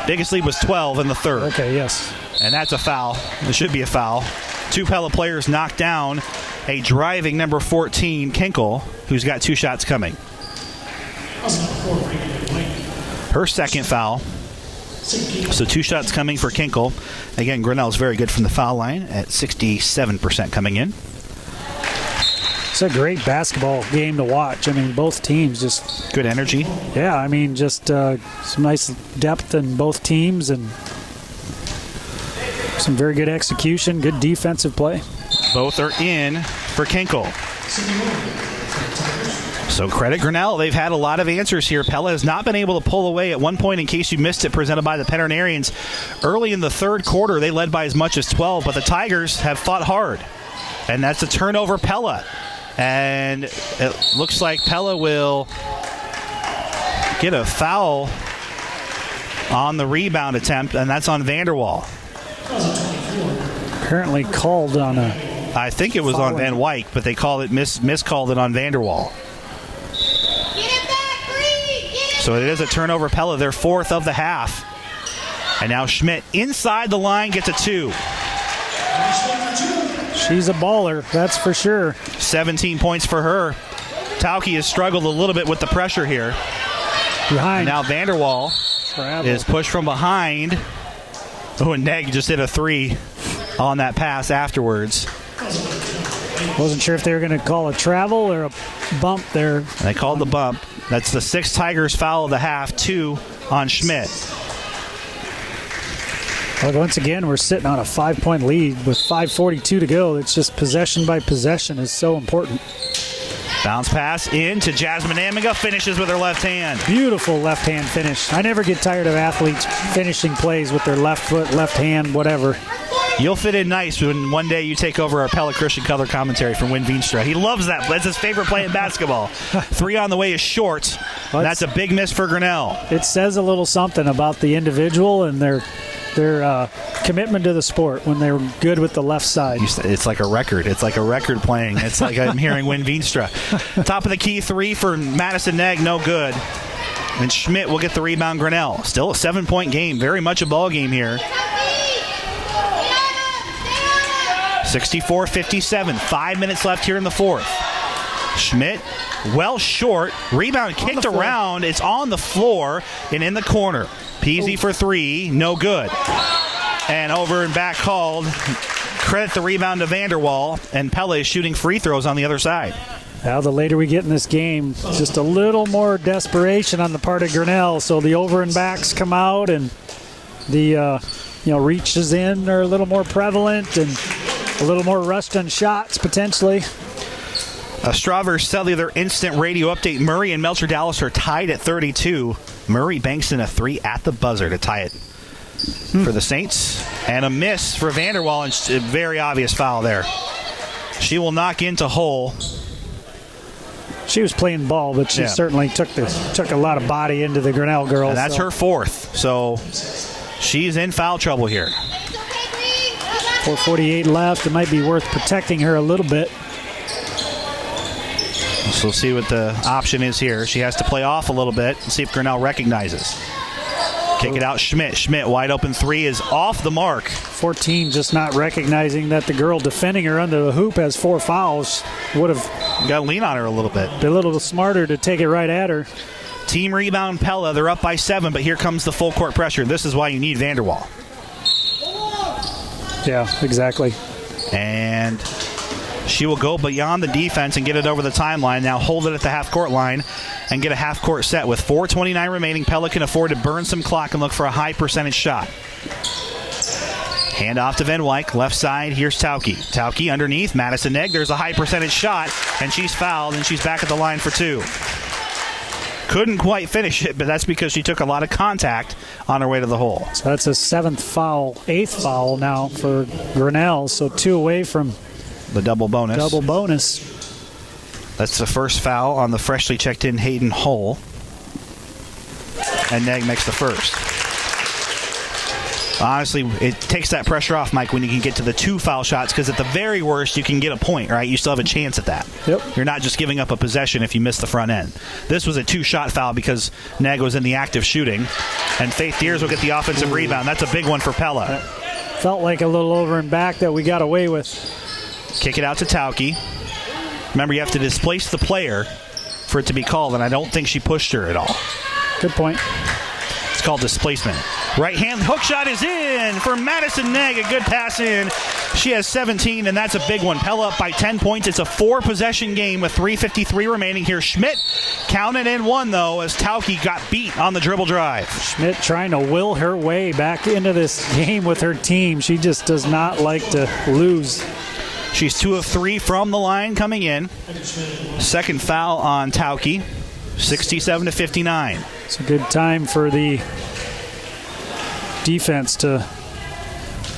Biggest lead was 12 in the third. Okay, yes. And that's a foul. It should be a foul. 2 Pella players knocked down a driving number 14, Kinkle, who's got 2 shots coming. Her second foul. So 2 shots coming for Kinkle. Again, Grinnell's very good from the foul line at 67% coming in. It's a great basketball game to watch. I mean, both teams just... Good energy. Yeah, I mean, just some nice depth in both teams and some very good execution, good defensive play. Both are in for Kinkle. So credit Grinnell. They've had a lot of answers here. Pella has not been able to pull away. At one point, in case you missed it, presented by the Penitentiarians, early in the third quarter, they led by as much as 12, but the Tigers have fought hard. And that's a turnover Pella. And it looks like Pella will get a foul on the rebound attempt, and that's on Vanderwall. Apparently called on a... I think it was on Van Wyk, but they called it miscalled it on Vanderwall. Get it back, Reed! Get it! So it is a turnover Pella, their 4th of the half. And now Schmidt inside the line gets a 2. She's a baller, that's for sure. 17 points for her. Tauke has struggled a little bit with the pressure here. Behind. And now Vanderwall is pushed from behind. Oh, and Neg just hit a 3 on that pass afterwards. Wasn't sure if they were going to call a travel or a bump there. And they called the bump. That's the 6th Tigers foul of the half, 2 on Schmidt. Well, once again, we're sitting on a 5-point lead with 5:42 to go. It's just possession by possession is so important. Bounce pass in to Jasmine Amiga, finishes with her left hand. Beautiful left hand finish. I never get tired of athletes finishing plays with their left foot, left hand, whatever. You'll fit in nice when one day you take over our Pella Christian color commentary from Win Veenstra. He loves that. That's his favorite play in basketball. 3 on the way is short. That's a big miss for Grinnell. It says a little something about the individual and their commitment to the sport when they're good with the left side. It's like a record. It's like a record playing. It's like I'm hearing Win Veenstra. Top of the key 3 for Madison Neg, no good. And Schmidt will get the rebound. Grinnell. Still a 7-point game. Very much a ball game here. 64-57. 5 minutes left here in the fourth. Schmidt, well short. Rebound kicked around. It's on the floor and in the corner. Peasy for 3. No good. And over and back called. Credit the rebound to Vanderwall. And Pella is shooting free throws on the other side. Now, the later we get in this game, just a little more desperation on the part of Grinnell. So the over and backs come out, and the reaches in are a little more prevalent, and a little more rushed on shots potentially. A Strauver Cellular Instant Radio Update. Murray and Melcher Dallas are tied at 32. Murray banks in a 3 at the buzzer to tie it for the Saints. And a miss for Vanderwall, and a very obvious foul there. She will knock into hole. She was playing ball, but she certainly took a lot of body into the Grinnell girls. And that's her 4th. So she's in foul trouble here. 4:48 left. It might be worth protecting her a little bit. So we'll see what the option is here. She has to play off a little bit and see if Grinnell recognizes. Kick it out, Schmidt. Schmidt, wide open three is off the mark. 14 just not recognizing that the girl defending her under the hoop has 4 fouls. Would have got to lean on her a little bit. been a little smarter to take it right at her. Team rebound, Pella. They're up by 7, but here comes the full court pressure. This is why you need Vanderwall. Yeah, exactly. And she will go beyond the defense and get it over the timeline. Now hold it at the half-court line and get a half-court set. With 4:29 remaining, Pella can afford to burn some clock and look for a high percentage shot. Hand off to Van Wyk. Left side, here's Tauke. Tauke underneath, Madison Negg. There's a high percentage shot, and she's fouled, and she's back at the line for 2. Couldn't quite finish it, but that's because she took a lot of contact on her way to the hole. So that's a 7th foul, 8th foul now for Grinnell. So 2 away from the double bonus. That's the first foul on the freshly checked in Hayden Hull. And Negg makes the first. Honestly, it takes that pressure off, Mike, when you can get to the 2 foul shots, because at the very worst, you can get a point, right? You still have a chance at that. Yep. You're not just giving up a possession if you miss the front end. This was a 2-shot foul because Negg was in the act of shooting, and Faith Deers will get the offensive rebound. That's a big one for Pella. Felt like a little over and back that we got away with. Kick it out to Tauke. Remember, you have to displace the player for it to be called, and I don't think she pushed her at all. Good point. It's called displacement. Right hand hook shot is in for Madison Negg. A good pass in. She has 17, and that's a big one. Pella up by 10 points. It's a 4-possession game with 3:53 remaining. Here, Schmidt counted in 1, though, as Tauke got beat on the dribble drive. Schmidt trying to will her way back into this game with her team. She just does not like to lose. She's 2 of 3 from the line coming in. Second foul on Tauke. 67-59. It's a good time for the defense to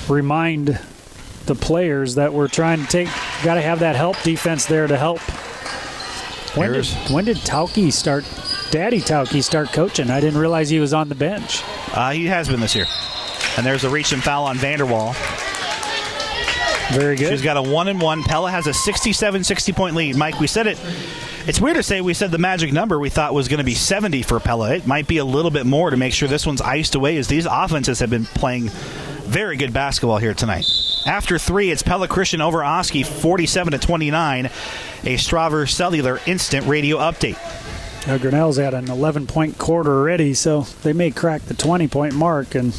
remind the players that we're trying to got to have that help defense there to help. When did Tauke start, Daddy Tauke start coaching? I didn't realize he was on the bench. He has been this year. And there's a reach and foul on Vanderwall. Very good. She's got a 1-and-1. Pella has a 67-60-point lead. Mike, we said it. It's weird to say we said the magic number we thought was going to be 70 for Pella. It might be a little bit more to make sure this one's iced away, as these offenses have been playing very good basketball here tonight. After 3, it's Pella Christian over Oski, 47-29. A Straver Cellular instant radio update. Grinnell's at an 11-point quarter already, so they may crack the 20-point mark, and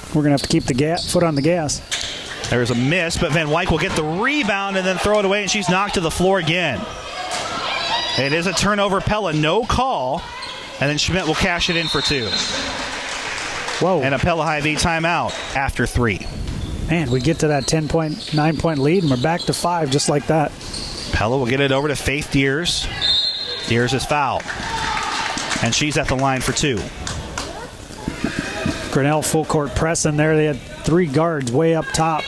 we're going to have to keep the foot on the gas. There's a miss, but Van Wyk will get the rebound and then throw it away, and she's knocked to the floor again. It is a turnover. Pella, no call, and then Schmidt will cash it in for 2. Whoa. And a Pella High V timeout after 3. Man, we get to that 9-point lead, and we're back to 5 just like that. Pella will get it over to Faith Deers. Deers is fouled, and she's at the line for 2. Grinnell full court press in there. They had 3 guards way up top.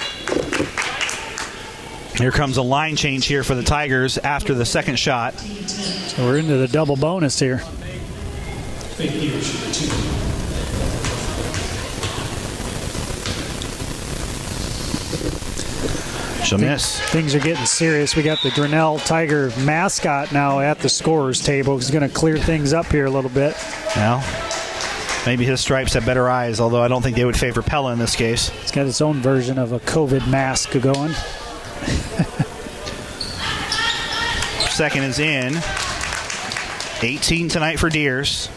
Here comes a line change here for the Tigers after the second shot. So we're into the double bonus here. She'll miss. Things are getting serious. We got the Grinnell Tiger mascot now at the scorer's table. He's going to clear things up here a little bit. Well, maybe his stripes have better eyes, although I don't think they would favor Pella in this case. It's got its own version of a COVID mask going. Second is in. 18 tonight for Deers.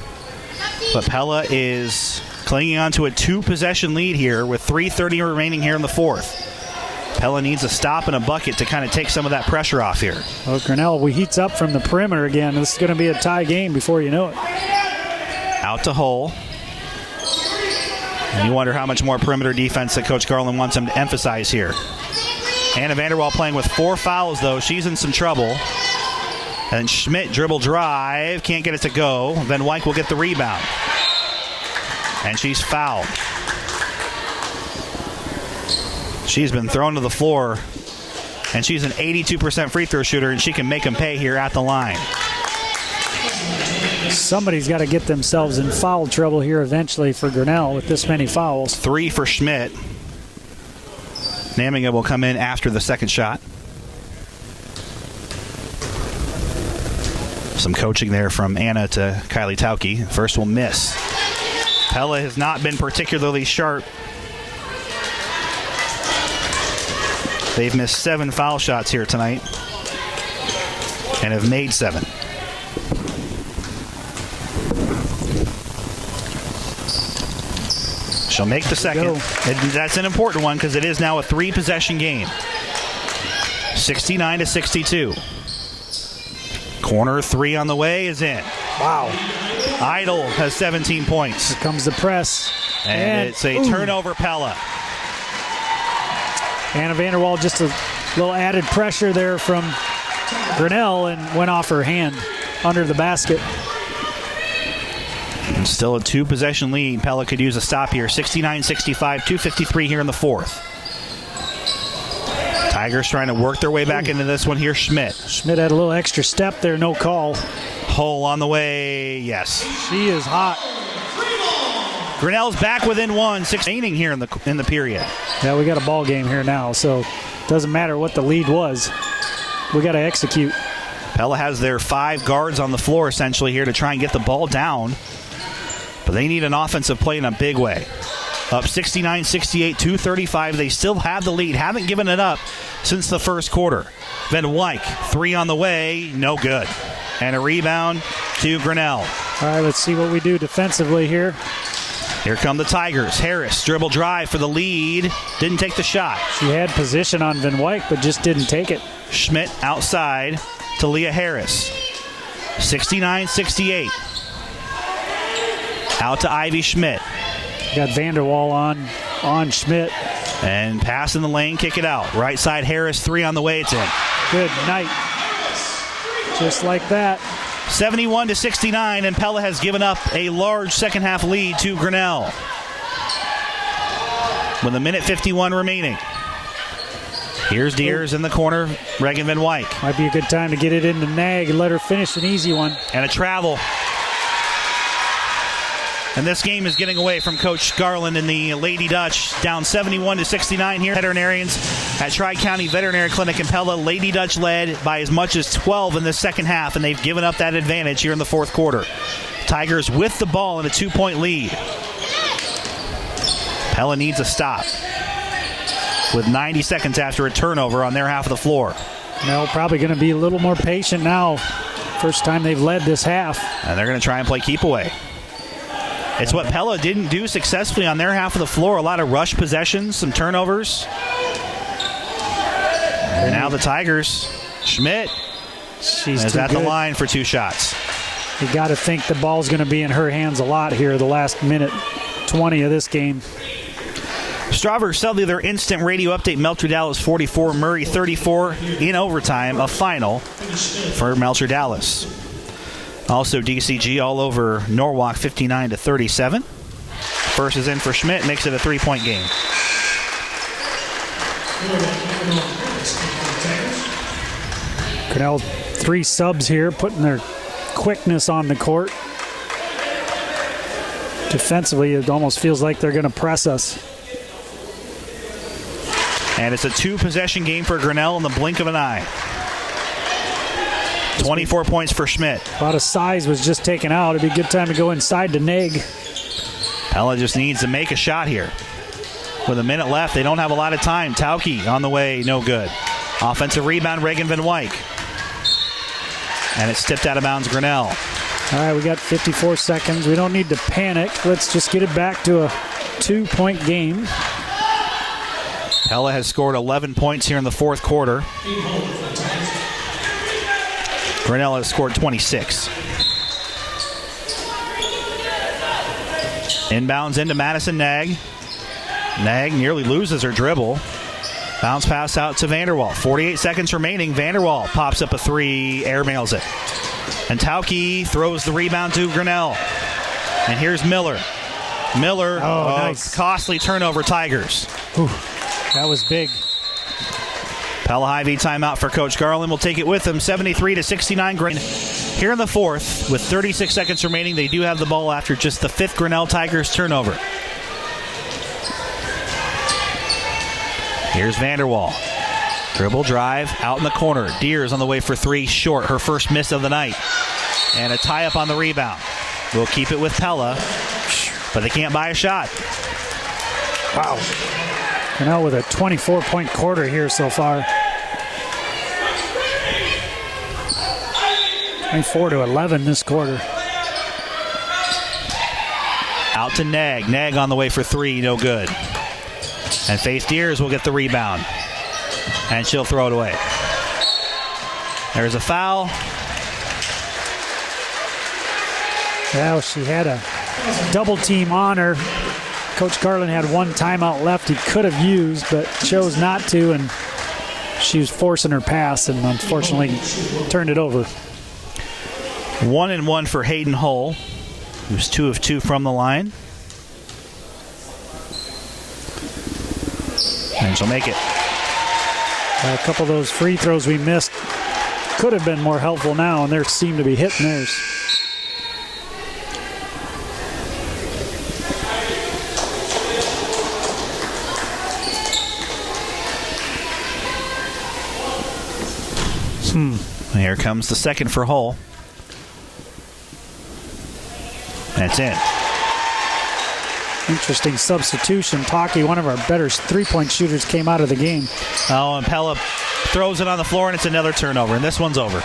But Pella is clinging on to a 2-possession lead here with 3:30 remaining here in the 4th. Pella needs a stop and a bucket to kind of take some of that pressure off here. Well, Grinnell heats up from the perimeter again. This is going to be a tie game before you know it. Out to Hull. And you wonder how much more perimeter defense that Coach Garland wants him to emphasize here. Anna Vanderwall playing with 4 fouls, though. She's in some trouble. And Schmidt dribble drive. Can't get it to go. Van Wyk will get the rebound. And she's fouled. She's been thrown to the floor. And she's an 82% free throw shooter, and she can make them pay here at the line. Somebody's got to get themselves in foul trouble here eventually for Grinnell with this many fouls. 3 for Schmidt. Namiga will come in after the second shot. Some coaching there from Anna to Kylie Tauke. First will miss. Pella has not been particularly sharp. They've missed 7 foul shots here tonight and have made 7. She'll make the second. That's an important one because it is now a 3-possession game. 69-62. Corner 3 on the way is in. Wow. Idle has 17 points. Here comes the press. And it's a turnover, Pella. Anna Vanderwall, just a little added pressure there from Grinnell and went off her hand under the basket. And still a 2-possession lead. Pella could use a stop here. 69-65, 2:53 here in the fourth. Tigers trying to work their way back into this one here. Schmidt had a little extra step there, no call. Hole on the way, yes. She is hot. Grinnell's back within 1, 6 remaining here in the period. Yeah, we got a ball game here now, so it doesn't matter what the lead was. We got to execute. Pella has their 5 guards on the floor essentially here to try and get the ball down. But they need an offensive play in a big way. Up 69-68, 2:35. They still have the lead. Haven't given it up since the first quarter. Van Wyk, 3 on the way. No good. And a rebound to Grinnell. All right, let's see what we do defensively here. Here come the Tigers. Harris, dribble drive for the lead. Didn't take the shot. She had position on Van Wyk, but just didn't take it. Schmidt outside to Leah Harris. 69-68. Out to Ivy Schmidt. Got Vanderwall on Schmidt. And pass in the lane, kick it out. Right side Harris, 3 on the way, it's in. Good night. Just like that. 71-69, and Pella has given up a large second half lead to Grinnell. With 1:51 remaining. Here's Deers in the corner, Reagan Van Wyk. Might be a good time to get it into Nag and let her finish an easy one. And a travel. And this game is getting away from Coach Garland and the Lady Dutch. Down 71-69 here. Veterinarians at Tri-County Veterinary Clinic in Pella. Lady Dutch led by as much as 12 in the second half, and they've given up that advantage here in the fourth quarter. Tigers with the ball in a 2-point lead. Pella needs a stop with 90 seconds after a turnover on their half of the floor. No, probably going to be a little more patient now. First time they've led this half. And they're going to try and play keep away. It's what Pella didn't do successfully on their half of the floor. A lot of rush possessions, some turnovers. And now the Tigers. Schmidt is at the line for 2 shots. You got to think the ball's going to be in her hands a lot here the last minute 20 of this game. Strawberry Cellular Instant Radio Update. Melcher Dallas 44, Murray 34 in overtime. A final for Melcher Dallas. Also DCG all over Norwalk 59-37. First is in for Schmidt, makes it a 3-point game. Grinnell, 3 subs here, putting their quickness on the court. Defensively, it almost feels like they're going to press us. And it's a 2-possession game for Grinnell in the blink of an eye. 24 points for Schmidt. A lot of size was just taken out. It'd be a good time to go inside to Neg. Pella just needs to make a shot here. With a minute left, they don't have a lot of time. Tauke on the way, no good. Offensive rebound, Reagan Van Wyk. And it's tipped out of bounds, Grinnell. All right, we got 54 seconds. We don't need to panic. Let's just get it back to a 2-point game. Pella has scored 11 points here in the fourth quarter. Grinnell has scored 26. Inbounds into Madison Nag. Nag nearly loses her dribble. Bounce pass out to Vanderwall. 48 seconds remaining. Vanderwall pops up a 3, airmails it. And Tauke throws the rebound to Grinnell. And here's Miller. Miller, nice. Costly turnover, Tigers. Whew, that was big. Pella Hy-Vee timeout for Coach Garland. Will take it with him. 73-69. Grinnell here in the fourth with 36 seconds remaining. They do have the ball after just the 5th Grinnell Tigers turnover. Here's Vanderwall. Dribble drive out in the corner. Deers on the way for three, short. Her first miss of the night. And a tie up on the rebound. We'll keep it with Pella, but they can't buy a shot. Wow. Grinnell with a 24-point quarter here so far. 24-11 this quarter. Out to Nag. Nag on the way for three, no good. And Faith Deers will get the rebound. And she'll throw it away. There's a foul. Well, she had a double team on her. Coach Garland had one timeout left he could have used, but chose not to, and she was forcing her pass and unfortunately turned it over. 1-1 for Hayden Hull, who's 2 of 2 from the line. And she'll make it. A couple of those free throws we missed could have been more helpful now, and they seem to be hitting theirs. Here comes the second for Hull. That's in. Interesting substitution. Taki, one of our better three-point shooters, came out of the game. Oh, and Pella throws it on the floor, and it's another turnover, and this one's over.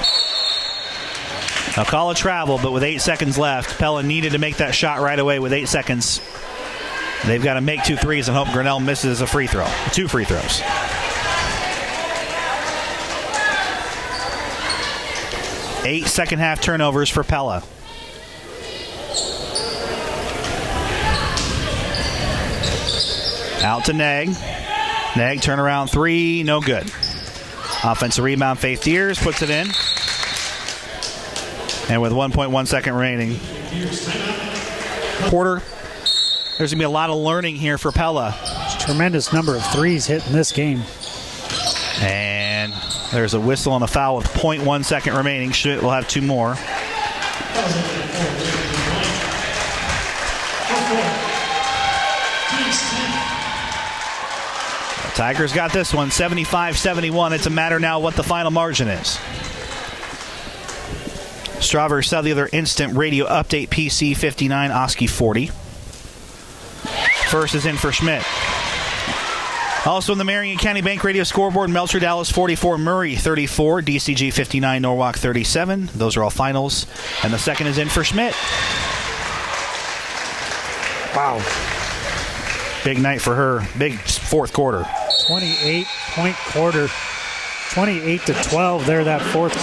Now call a travel, but with 8 seconds left, Pella needed to make that shot right away with 8 seconds. They've got to make 2 threes and hope Grinnell misses a free throw. 2 free throws. Eight second-half turnovers for Pella. Out to Nag. Nag turnaround three, no good. Offensive rebound, Faith Deers puts it in. And with 1.1 second remaining. Porter, there's going to be a lot of learning here for Pella. Tremendous number of threes hit in this game. And there's a whistle and a foul with 0.1 second remaining. Schmidt will have 2 more. The Tigers got this one, 75-71. It's a matter now what the final margin is. Strawberry Cellular Instant Radio Update PC 59, Oski 40. First is in for Schmidt. Also in the Marion County Bank Radio scoreboard, Melcher Dallas 44, Murray 34, DCG 59, Norwalk 37. Those are all finals. And the second is in for Schmidt. Wow. Big night for her. Big fourth quarter. 28-point quarter. 28-12 there that fourth